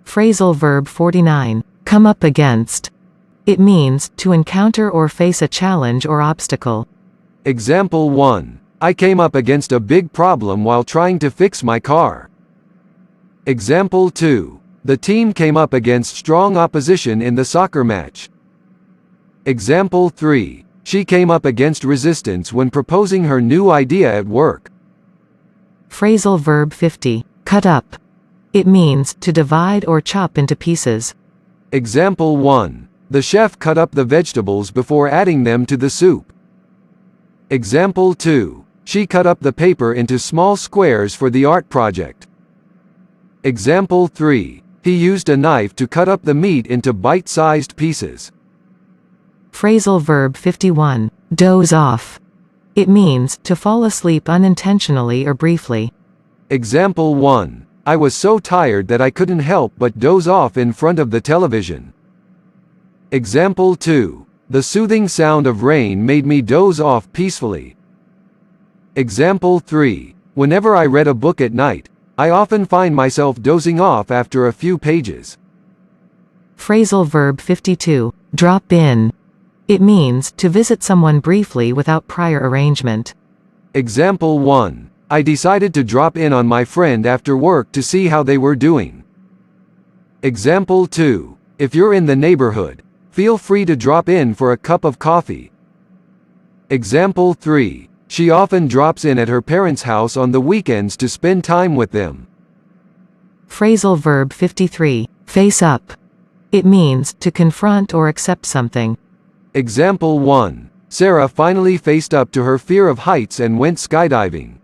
Phrasal verb 49. Come up against. It means to encounter or face a challenge or obstacle. Example 1. I came up against a big problem while trying to fix my car. Example 2. The team came up against strong opposition in the soccer match. Example 3. She came up against resistance when proposing her new idea at work. Phrasal verb 50. Cut up. It means to divide or chop into pieces. Example 1. The chef cut up the vegetables before adding them to the soup. Example 2. She cut up the paper into small squares for the art project. Example 3. He used a knife to cut up the meat into bite-sized pieces. Phrasal verb 51. Doze off. It means to fall asleep unintentionally or briefly. Example 1. I was so tired that I couldn't help but doze off in front of the television. Example 2. The soothing sound of rain made me doze off peacefully. Example 3. Whenever I read a book at night, I often find myself dozing off after a few pages. Phrasal verb 52. Drop in. It means to visit someone briefly without prior arrangement. Example 1. I decided to drop in on my friend after work to see how they were doing. Example 2. If you're in the neighborhood, feel free to drop in for a cup of coffee. Example 3. She often drops in at her parents' house on the weekends to spend time with them. Phrasal verb 53. Face up. It means to confront or accept something. Example 1. Sarah finally faced up to her fear of heights and went skydiving.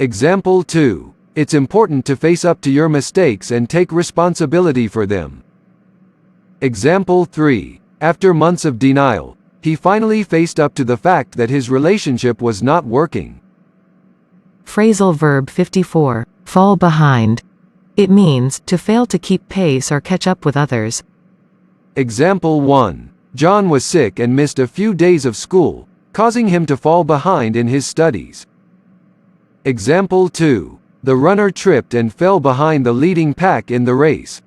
Example 2. It's important to face up to your mistakes and take responsibility for them. Example 3. After months of denial, he finally faced up to the fact that his relationship was not working. Phrasal verb 54. Fall behind. It means to fail to keep pace or catch up with others. Example 1. John was sick and missed a few days of school, causing him to fall behind in his studies. Example 2. The runner tripped and fell behind the leading pack in the race.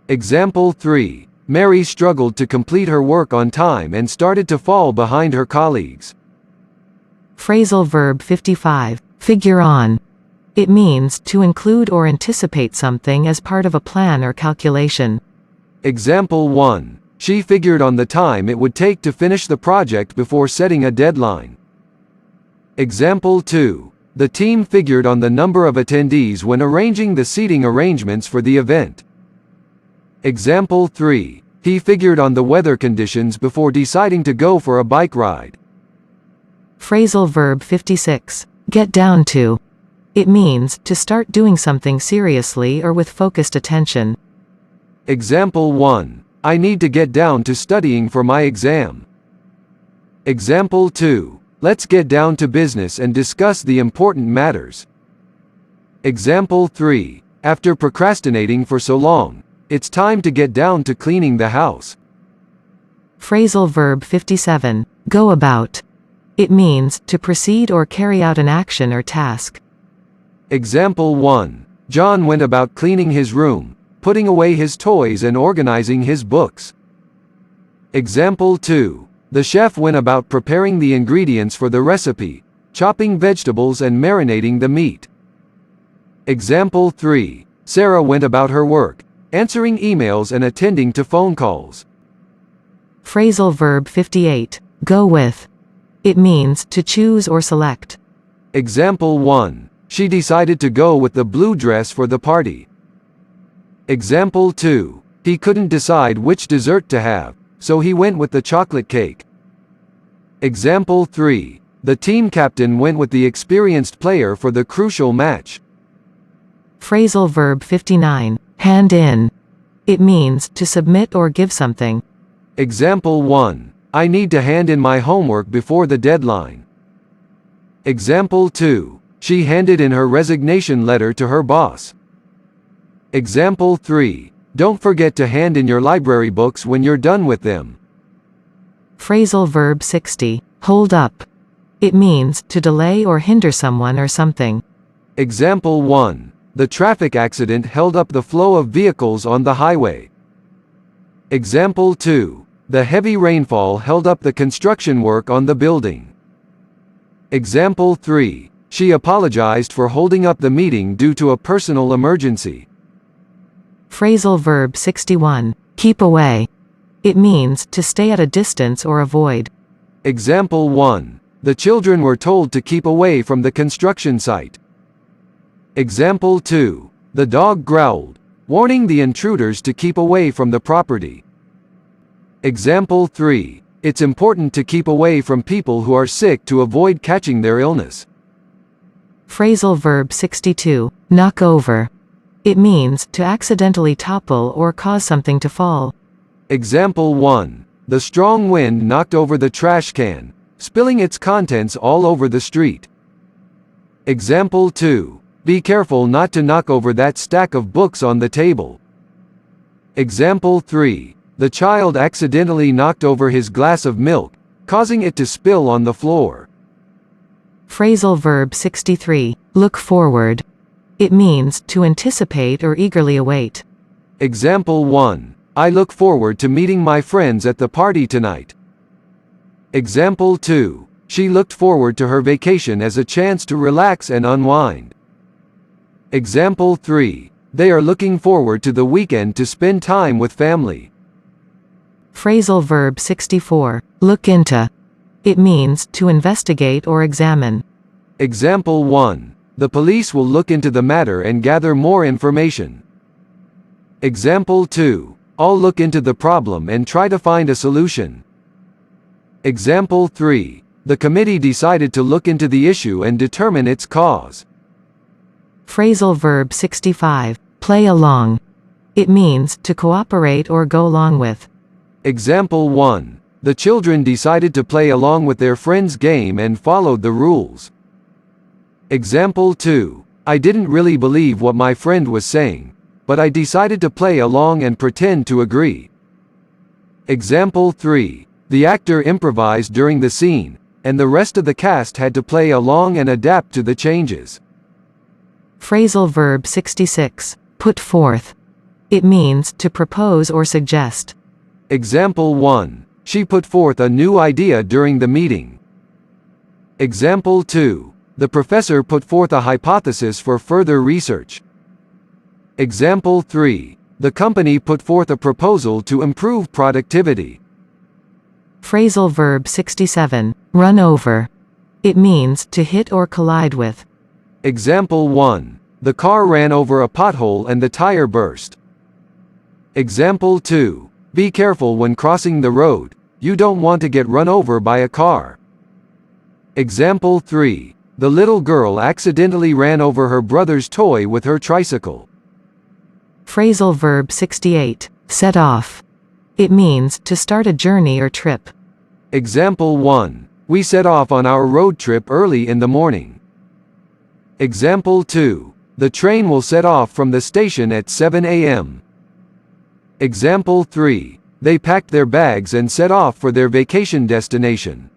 Example 3. Mary struggled to complete her work on time and started to fall behind her colleagues. Phrasal verb 55. Figure on. It means to include or anticipate something as part of a plan or calculation. Example 1. She figured on the time it would take to finish the project before setting a deadline. Example 2. The team figured on the number of attendees when arranging the seating arrangements for the event. Example 3. He figured on the weather conditions before deciding to go for a bike ride. Phrasal verb 56. Get down to. It means to start doing something seriously or with focused attention. Example 1. I need to get down to studying for my exam. Example 2. Let's get down to business and discuss the important matters. Example 3. After procrastinating for so long, it's time to get down to cleaning the house. Phrasal verb 57. Go about. It means to proceed or carry out an action or task. Example 1. John went about cleaning his room, putting away his toys and organizing his books. Example 2. The chef went about preparing the ingredients for the recipe, chopping vegetables and marinating the meat. Example 3. Sarah went about her work, answering emails and attending to phone calls. Phrasal verb 58. Go with. It means to choose or select. Example 1. She decided to go with the blue dress for the party. Example 2. He couldn't decide which dessert to have, so he went with the chocolate cake. Example 3. The team captain went with the experienced player for the crucial match. Phrasal verb 59. Hand in. It means to submit or give something. Example 1. I need to hand in my homework before the deadline. Example 2. She handed in her resignation letter to her boss. Example 3. Don't forget to hand in your library books when you're done with them. Phrasal verb 60. Hold up. It means to delay or hinder someone or something. Example 1. the traffic accident held up the flow of vehicles on the highway. Example 2. The heavy rainfall held up the construction work on the building. Example 3. She apologized for holding up the meeting due to a personal emergency. Phrasal verb 61. Keep away. It means to stay at a distance or avoid. Example 1. The children were told to keep away from the construction site. Example 2. The dog growled, warning the intruders to keep away from the property. Example 3. It's important to keep away from people who are sick to avoid catching their illness. Phrasal verb 62. Knock over. It means to accidentally topple or cause something to fall. Example 1. The strong wind knocked over the trash can, spilling its contents all over the street. Example 2. Be careful not to knock over that stack of books on the table. Example 3. The child accidentally knocked over his glass of milk, causing it to spill on the floor. Phrasal verb 63. Look forward. It means to anticipate or eagerly await. Example 1. I look forward to meeting my friends at the party tonight. Example 2. She looked forward to her vacation as a chance to relax and unwind. Example 3. They are looking forward to the weekend to spend time with family. Phrasal verb 64. Look into. It means to investigate or examine. Example 1. The police will look into the matter and gather more information. Example 2. I'll look into the problem and try to find a solution. Example 3. The committee decided to look into the issue and determine its cause. Phrasal verb 65. Play along. It means to cooperate or go along with. Example 1. The children decided to play along with their friend's game and followed the rules. Example 2. I didn't really believe what my friend was saying, but I decided to play along and pretend to agree. Example 3. The actor improvised during the scene, and the rest of the cast had to play along and adapt to the changes. Phrasal verb 66. Put forth. It means to propose or suggest. Example 1. She put forth a new idea during the meeting. Example 2. The professor put forth a hypothesis for further research. Example 3. The company put forth a proposal to improve productivity. Phrasal verb 67. Run over. It means to hit or collide with. Example 1. The car ran over a pothole and the tire burst. Example 2. Be careful when crossing the road, you don't want to get run over by a car. Example 3. The little girl accidentally ran over her brother's toy with her tricycle. Phrasal verb 68. Set off. It means to start a journey or trip. Example 1. We set off on our road trip early in the morning. Example 2. The train will set off from the station at 7 a.m. Example 3. They packed their bags and set off for their vacation destination.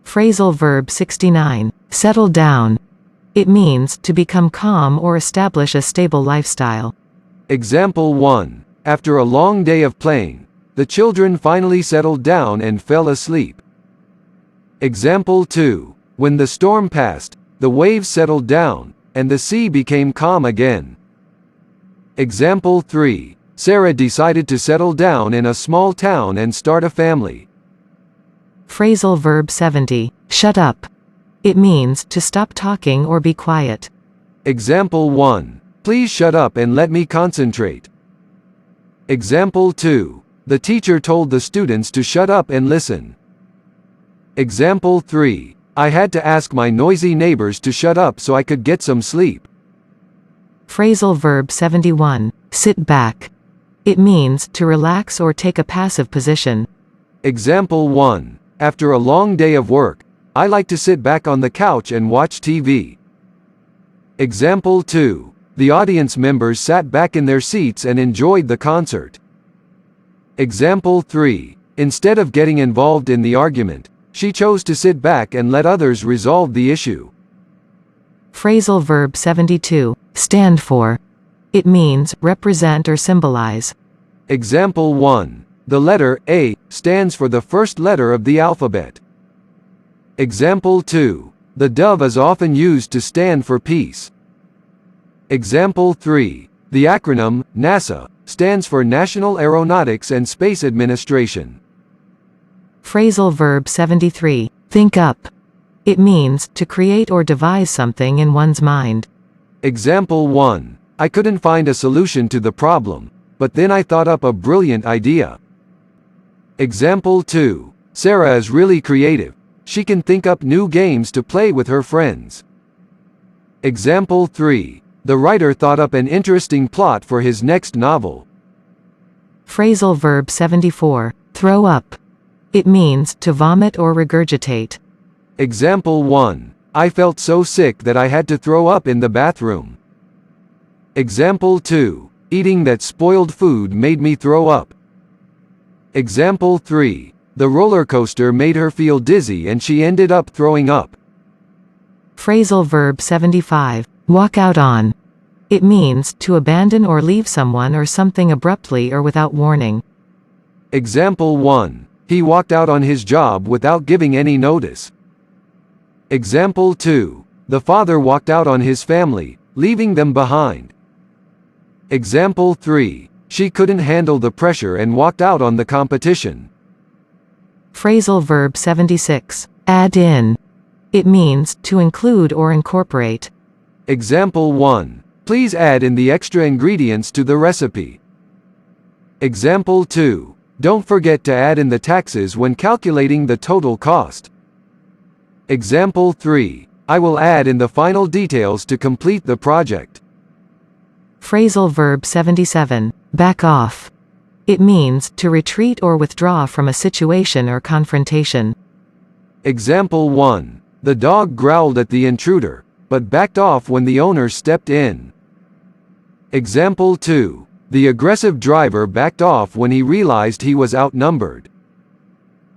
Phrasal verb 69. Settle down. It means to become calm or establish a stable lifestyle. Example 1. After a long day of playing, the children finally settled down and fell asleep. Example 2. When the storm passed, the waves settled down, and the sea became calm again. Example 3. Sarah decided to settle down in a small town and start a family. Phrasal verb 70. Shut up. It means to stop talking or be quiet. Example 1. Please shut up and let me concentrate. Example 2. The teacher told the students to shut up and listen. Example 3. I had to ask my noisy neighbors to shut up so I could get some sleep. Phrasal verb 71. Sit back. It means to relax or take a passive position. Example 1. After a long day of work, I like to sit back on the couch and watch TV. Example 2. The audience members sat back in their seats and enjoyed the concert. Example 3. Instead of getting involved in the argument, she chose to sit back and let others resolve the issue. Phrasal verb 72. Stand for. It means, represent or symbolize. Example 1. The letter A stands for the first letter of the alphabet. Example 2. The dove is often used to stand for peace. Example 3. The acronym NASA stands for National Aeronautics and Space Administration. Phrasal verb 73. Think up. It means, to create or devise something in one's mind. Example 1. I couldn't find a solution to the problem, but then I thought up a brilliant idea. Example 2. Sarah is really creative. She can think up new games to play with her friends. Example 3. The writer thought up an interesting plot for his next novel. Phrasal verb 74. Throw up. It means, to vomit or regurgitate. Example 1. I felt so sick that I had to throw up in the bathroom. Example 2. Eating that spoiled food made me throw up. Example 3. The roller coaster made her feel dizzy and she ended up throwing up. Phrasal verb 75. Walk out on. It means, to abandon or leave someone or something abruptly or without warning. Example 1. He walked out on his job without giving any notice. Example 2. The father walked out on his family, leaving them behind. Example 3. She couldn't handle the pressure and walked out on the competition. Phrasal verb 76. Add in. It means, to include or incorporate. Example 1. Please add in the extra ingredients to the recipe. Example 2. Don't forget to add in the taxes when calculating the total cost. Example 3. I will add in the final details to complete the project. Phrasal verb 77. Back off. It means, to retreat or withdraw from a situation or confrontation. Example 1. The dog growled at the intruder, but backed off when the owner stepped in. Example 2. The aggressive driver backed off when he realized he was outnumbered.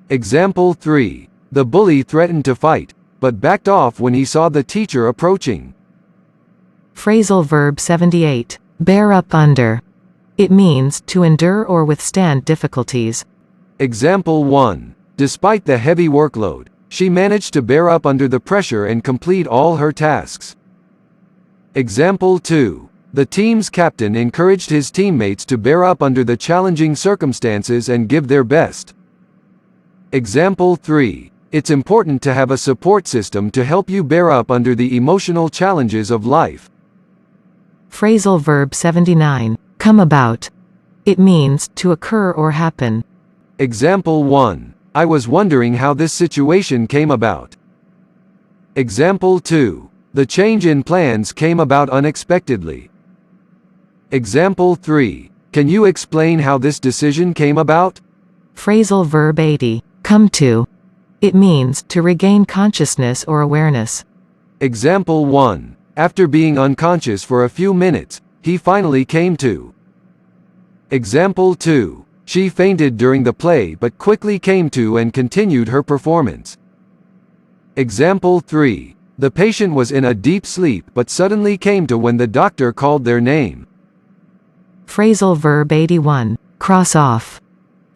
Example 3. The bully threatened to fight, but backed off when he saw the teacher approaching. Phrasal verb 78. Bear up under. It means, to endure or withstand difficulties. Example 1. Despite the heavy workload, she managed to bear up under the pressure and complete all her tasks. Example 2. The team's captain encouraged his teammates to bear up under the challenging circumstances and give their best. Example 3. It's important to have a support system to help you bear up under the emotional challenges of life. Phrasal verb 79. Come about. It means, to occur or happen. Example 1. I was wondering how this situation came about. Example 2. The change in plans came about unexpectedly. Example 3. Can you explain how this decision came about? Phrasal verb 80. Come to. It means, to regain consciousness or awareness. Example 1. After being unconscious for a few minutes, he finally came to. Example 2. She fainted during the play but quickly came to and continued her performance. Example 3. The patient was in a deep sleep but suddenly came to when the doctor called their name. Phrasal verb 81. Cross off.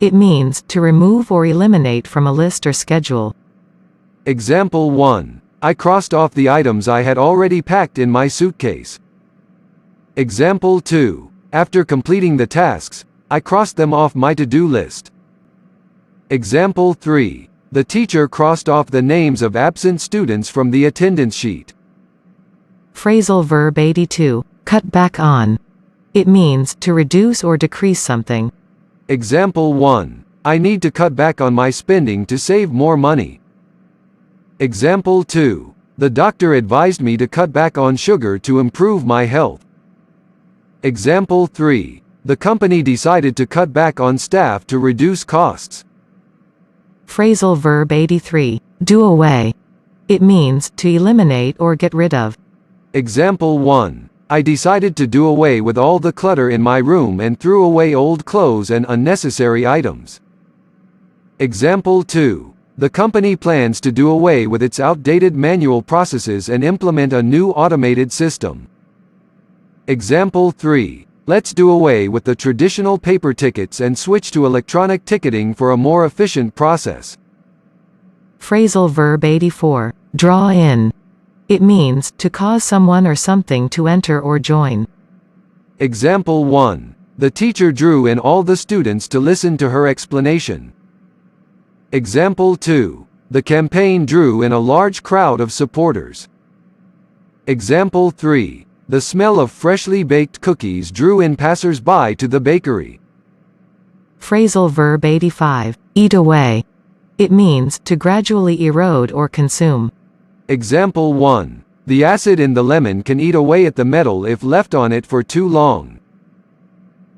It means, to remove or eliminate from a list or schedule. Example 1. I crossed off the items I had already packed in my suitcase. Example 2. After completing the tasks, I crossed them off my to-do list. Example 3. The teacher crossed off the names of absent students from the attendance sheet. Phrasal verb 82. Cut back on. It means, to reduce or decrease something. Example 1. I need to cut back on my spending to save more money. Example 2. The doctor advised me to cut back on sugar to improve my health. Example 3. The company decided to cut back on staff to reduce costs. Phrasal verb 83. Do away. It means, to eliminate or get rid of. Example 1. I decided to do away with all the clutter in my room and threw away old clothes and unnecessary items. Example 2. The company plans to do away with its outdated manual processes and implement a new automated system. Example 3. Let's do away with the traditional paper tickets and switch to electronic ticketing for a more efficient process. Phrasal verb 84. Draw in. It means to cause someone or something to enter or join. Example 1. The teacher drew in all the students to listen to her explanation. Example 2. The campaign drew in a large crowd of supporters. Example 3. The smell of freshly baked cookies drew in passers-by to the bakery. Phrasal verb 85. Eat away. It means to gradually erode or consume. Example 1. The acid in the lemon can eat away at the metal if left on it for too long.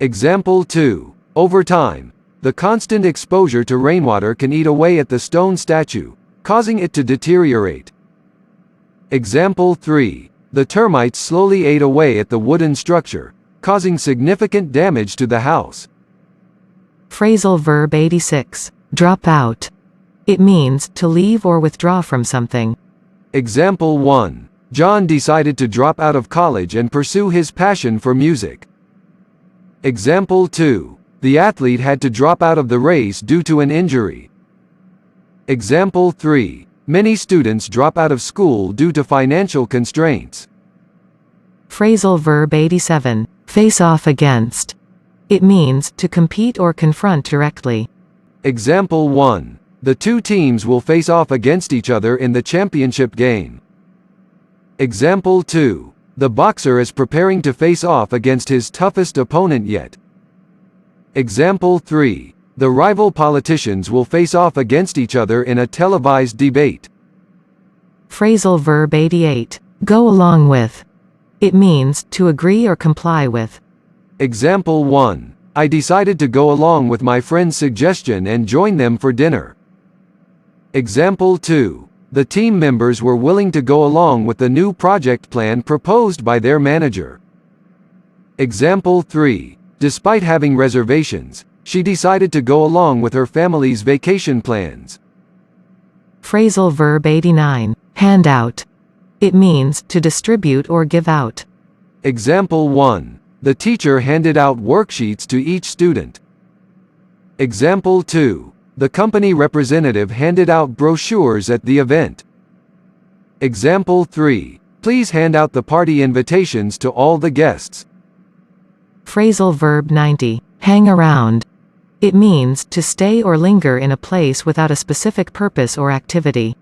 Example 2. Over time, the constant exposure to rainwater can eat away at the stone statue, causing it to deteriorate. Example 3. The termites slowly ate away at the wooden structure, causing significant damage to the house. Phrasal verb 86. Drop out. It means to leave or withdraw from something. Example 1. John decided to drop out of college and pursue his passion for music. Example 2. The athlete had to drop out of the race due to an injury. Example 3. Many students drop out of school due to financial constraints. Phrasal verb 87. Face off against. It means to compete or confront directly. Example 1. The two teams will face off against each other in the championship game. Example 2. The boxer is preparing to face off against his toughest opponent yet. Example 3. The rival politicians will face off against each other in a televised debate. Phrasal verb 88. Go along with. It means to agree or comply with. Example 1. I decided to go along with my friend's suggestion and join them for dinner. Example 2. The team members were willing to go along with the new project plan proposed by their manager. Example 3. Despite having reservations, she decided to go along with her family's vacation plans. Phrasal verb 89. Hand out. It means to distribute or give out. Example 1. The teacher handed out worksheets to each student. Example 2. The company representative handed out brochures at the event. Example 3. Please hand out the party invitations to all the guests. Phrasal verb 90. Hang around. It means to stay or linger in a place without a specific purpose or activity.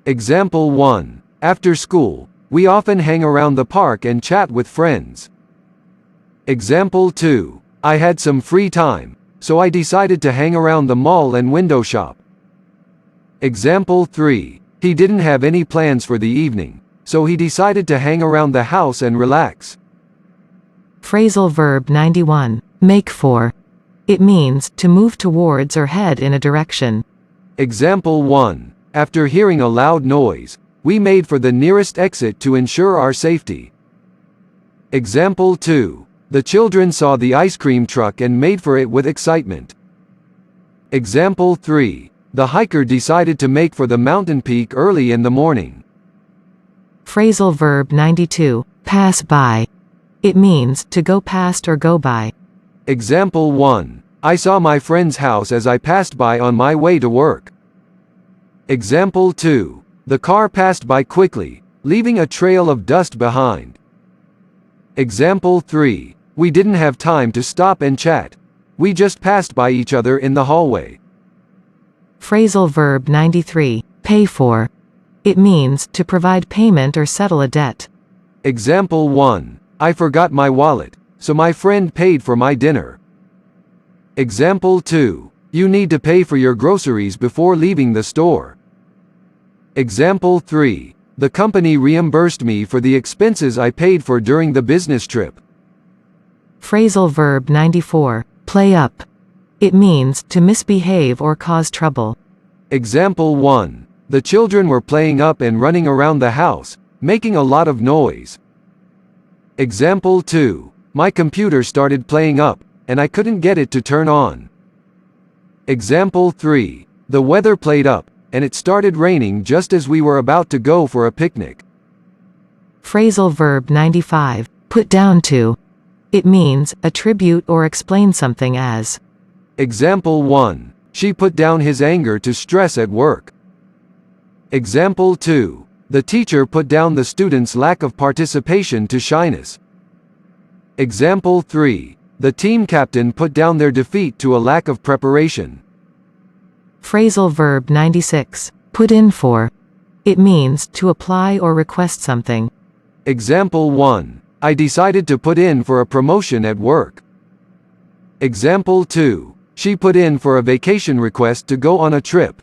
Example 1. After school, we often hang around the park and chat with friends. Example 2. I had some free time, so I decided to hang around the mall and window shop. Example 3. He didn't have any plans for the evening, so he decided to hang around the house and relax. Phrasal verb 91. Make for. It means to move towards or head in a direction. Example 1. After hearing a loud noise, we made for the nearest exit to ensure our safety. Example 2. The children saw the ice cream truck and made for it with excitement. Example 3. The hiker decided to make for the mountain peak early in the morning. Phrasal verb 92. Pass by. It means to go past or go by. Example 1. I saw my friend's house as I passed by on my way to work. Example 2. The car passed by quickly, leaving a trail of dust behind. Example 3. We didn't have time to stop and chat. We just passed by each other in the hallway. Phrasal verb 93. Pay for. It means to provide payment or settle a debt. Example 1. I forgot my wallet, so my friend paid for my dinner. Example 2. You need to pay for your groceries before leaving the store. Example 3. The company reimbursed me for the expenses I paid for during the business trip. Phrasal verb 94. Play up. It means to misbehave or cause trouble. Example 1. The children were playing up and running around the house, making a lot of noise. Example 2. My computer started playing up, and I couldn't get it to turn on. Example 3. The weather played up, and it started raining just as we were about to go for a picnic. Phrasal verb 95. Put down to. It means, attribute or explain something as. Example 1. She put down his anger to stress at work. Example 2. The teacher put down the student's lack of participation to shyness. Example 3. The team captain put down their defeat to a lack of preparation. Phrasal verb 96. Put in for. It means, to apply or request something. Example 1. I decided to put in for a promotion at work. Example 2. She put in for a vacation request to go on a trip.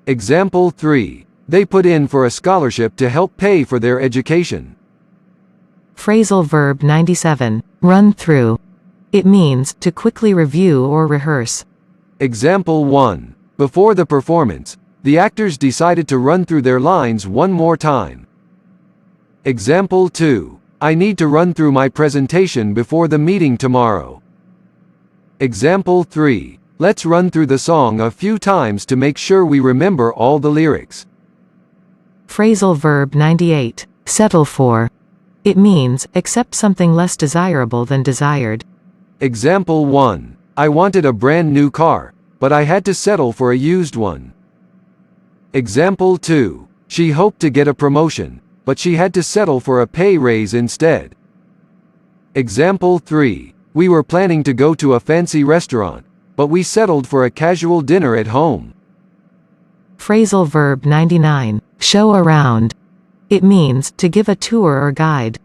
Example 3. They put in for a scholarship to help pay for their education. Phrasal verb 97. Run through. It means, to quickly review or rehearse. Example 1. Before the performance, the actors decided to run through their lines one more time. Example 2. I need to run through my presentation before the meeting tomorrow. Example 3. Let's run through the song a few times to make sure we remember all the lyrics. Phrasal verb 98. Settle for. It means, accept something less desirable than desired. Example 1. I wanted a brand new car, but I had to settle for a used one. Example 2. She hoped to get a promotion, but she had to settle for a pay raise instead. Example 3. We were planning to go to a fancy restaurant, but we settled for a casual dinner at home. Phrasal verb 99. Show around. It means, to give a tour or guide.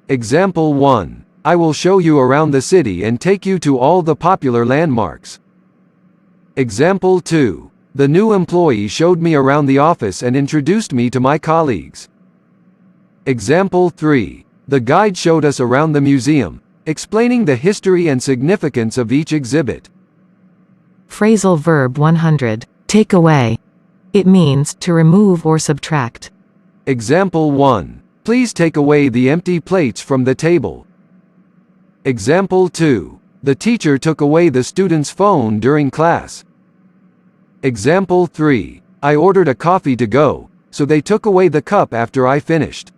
Example 1. I will show you around the city and take you to all the popular landmarks. Example 2. The new employee showed me around the office and introduced me to my colleagues. Example 3. The guide showed us around the museum, explaining the history and significance of each exhibit. Phrasal verb 100. Take away. It means, to remove or subtract. Example 1. Please take away the empty plates from the table. Example 2. The teacher took away the student's phone during class. Example 3. I ordered a coffee to go, so they took away the cup after I finished.